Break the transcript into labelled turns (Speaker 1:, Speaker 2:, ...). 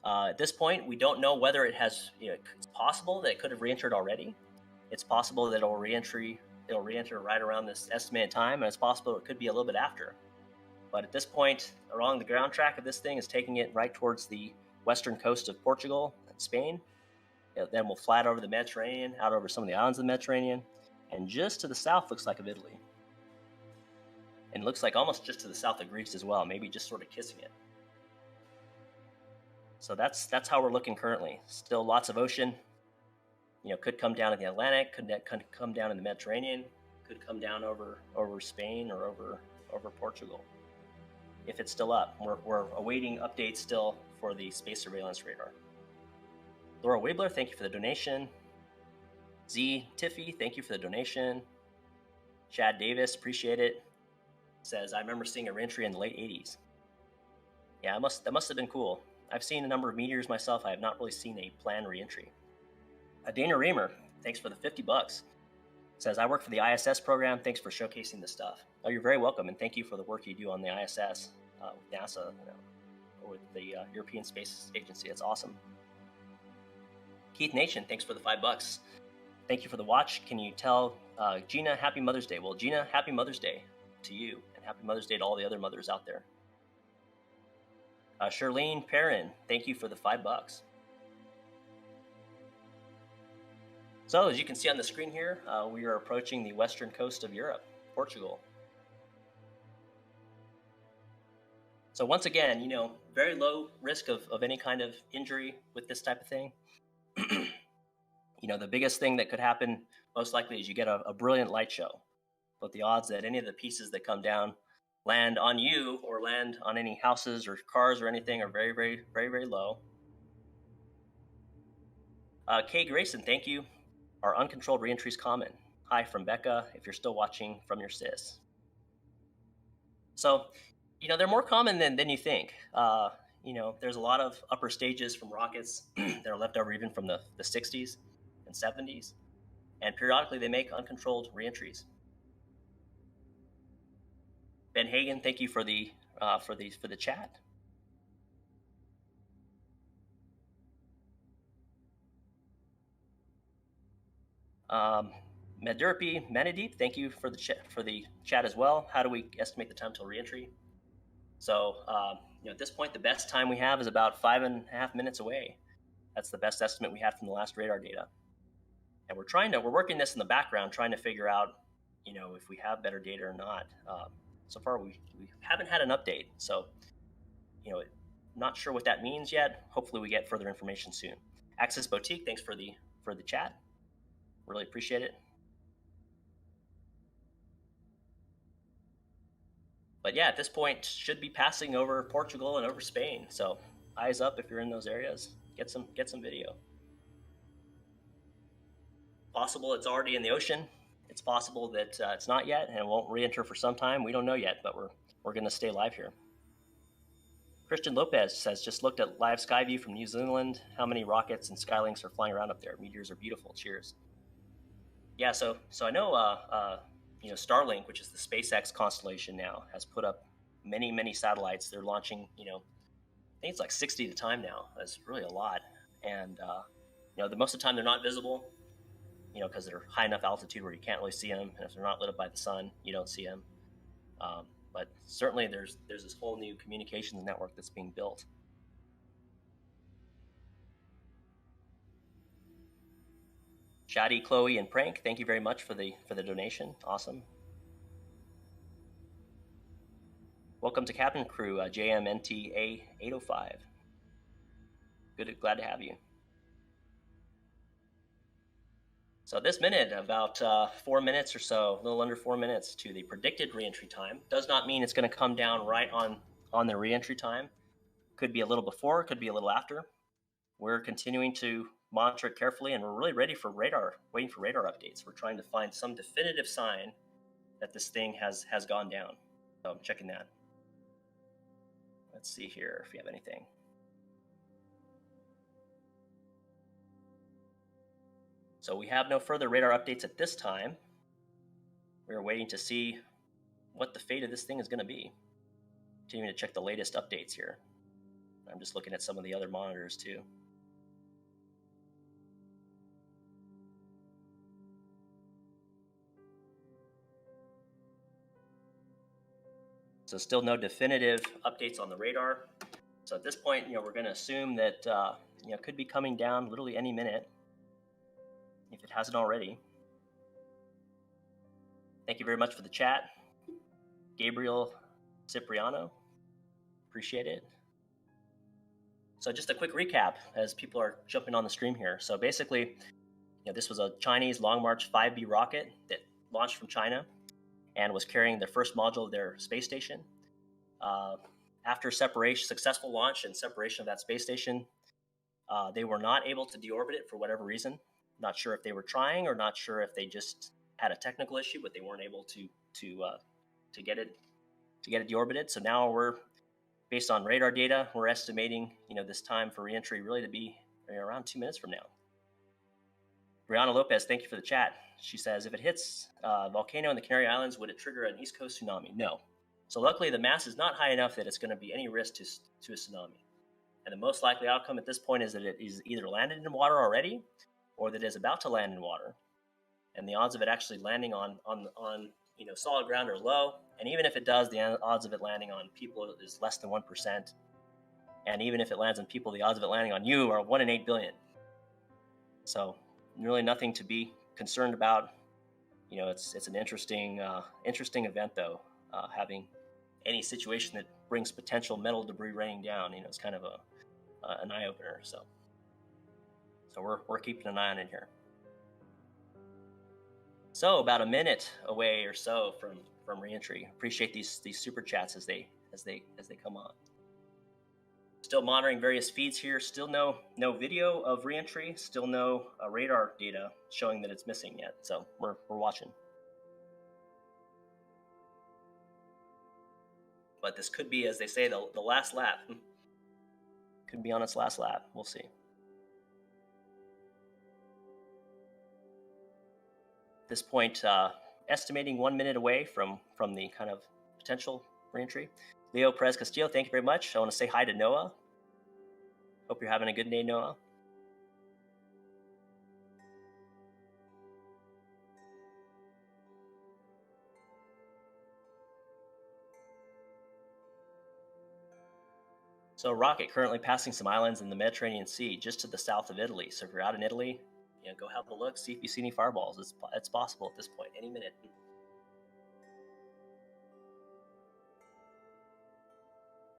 Speaker 1: At this point, we don't know whether it has. It's possible that it could have re-entered already. It's possible that it'll re-enter right around this estimated time, and it's possible it could be a little bit after. But at this point, along the ground track of this thing is taking it right towards the western coast of Portugal and Spain. Then we'll fly over the Mediterranean, out over some of the islands of the Mediterranean, and just to the south looks like of Italy. And looks like almost just to the south of Greece as well, maybe just sort of kissing it. So that's how we're looking currently. Still lots of ocean. Could come down in the Atlantic, could come down in the Mediterranean, could come down over Spain or over Portugal. If it's still up, we're awaiting updates still for the space surveillance radar. Laura Wabler, thank you for the donation. Z Tiffy, thank you for the donation. Chad Davis, appreciate it. Says, I remember seeing a reentry in the late 80s. Yeah, that must have been cool. I've seen a number of meteors myself. I have not really seen a planned reentry. Dana Reamer, thanks for the $50. Says, I work for the ISS program. Thanks for showcasing this stuff. Oh, you're very welcome, and thank you for the work you do on the ISS with NASA, or with the European Space Agency. That's awesome. Keith Nation, thanks for the $5. Thank you for the watch. Can you tell Gina Happy Mother's Day? Well, Gina, Happy Mother's Day to you, and Happy Mother's Day to all the other mothers out there. Charlene Perrin, thank you for the $5. So as you can see on the screen here, we are approaching the western coast of Europe, Portugal. So once again, very low risk of any kind of injury with this type of thing. The biggest thing that could happen most likely is you get a brilliant light show. But the odds that any of the pieces that come down land on you or land on any houses or cars or anything are very, very, very, very low. Kay Grayson, thank you. Are uncontrolled reentries common? Hi from Becca, if you're still watching from your sis. So, they're more common than you think. There's a lot of upper stages from rockets that are left over even from the 60s and 70s. And periodically they make uncontrolled reentries. Ben Hagen, thank you for the chat. Medurpi Manadeep, thank you for the chat as well. How do we estimate the time till reentry? So at this point, the best time we have is about 5.5 minutes away. That's the best estimate we had from the last radar data. And we're working this in the background, trying to figure out, if we have better data or not. So far, we haven't had an update. So, not sure what that means yet. Hopefully we get further information soon. Access Boutique, thanks for the chat. Really appreciate it. But yeah, at this point, should be passing over Portugal and over Spain. So eyes up if you're in those areas. Get some video. Possible it's already in the ocean. It's possible that it's not yet and it won't re-enter for some time. We don't know yet, but we're going to stay live here. Christian Lopez says, just looked at live sky view from New Zealand. How many rockets and Skylinks are flying around up there? Meteors are beautiful. Cheers. Yeah, so I know Starlink, which is the SpaceX constellation now, has put up many satellites. They're launching, I think it's like 60 at a time now. That's really a lot. And most of the time they're not visible, because they're high enough altitude where you can't really see them. And if they're not lit up by the sun, you don't see them. But certainly there's this whole new communications network that's being built. Shadi, Chloe, and Prank, thank you very much for the donation. Awesome. Welcome to Cabin Crew, JMNTA 805. Glad to have you. So this minute, about 4 minutes or so, a little under 4 minutes to the predicted reentry time. Does not mean it's going to come down right on the reentry time. Could be a little before, could be a little after. We're continuing to monitor it carefully, and we're really waiting for radar updates. We're trying to find some definitive sign that this thing has gone down. So I'm checking that. Let's see here if we have anything. So we have no further radar updates at this time. We're waiting to see what the fate of this thing is going to be. Continuing to check the latest updates here. I'm just looking at some of the other monitors too. So still no definitive updates on the radar. So at this point, we're going to assume that could be coming down literally any minute if it hasn't already. Thank you very much for the chat, Gabriel Cipriano. Appreciate it. So just a quick recap as people are jumping on the stream here. So basically, this was a Chinese Long March 5B rocket that launched from China and was carrying the first module of their space station. After separation, successful launch and separation of that space station, they were not able to deorbit it for whatever reason. Not sure if they were trying or not sure if they just had a technical issue, but they weren't able to get it deorbited. So now we're, based on radar data, we're estimating this time for reentry really to be around 2 minutes from now. Brianna Lopez, thank you for the chat. She says, if it hits a volcano in the Canary Islands, would it trigger an East Coast tsunami? No. So luckily, the mass is not high enough that it's going to be any risk to a tsunami. And the most likely outcome at this point is that it is either landed in water already, or that it is about to land in water. And the odds of it actually landing on solid ground are low. And even if it does, the odds of it landing on people is less than 1%. And even if it lands on people, the odds of it landing on you are 1 in 8 billion. So really nothing to be concerned about. It's an interesting event though, having any situation that brings potential metal debris raining down. It's kind of an eye opener. So we're keeping an eye on it here. So about a minute away or so from reentry. Appreciate these super chats as they come on. Still monitoring various feeds here. Still no video of reentry. Still no radar data showing that it's missing yet. So we're watching. But this could be, as they say, the last lap. Could be on its last lap. We'll see. At this point, estimating 1 minute away from the kind of potential reentry. Leo Perez Castillo, thank you very much. I want to say hi to Noah. Hope you're having a good day, Noah. So rocket currently passing some islands in the Mediterranean Sea, just to the south of Italy. So if you're out in Italy, go have a look, see if you see any fireballs. It's possible at this point, any minute.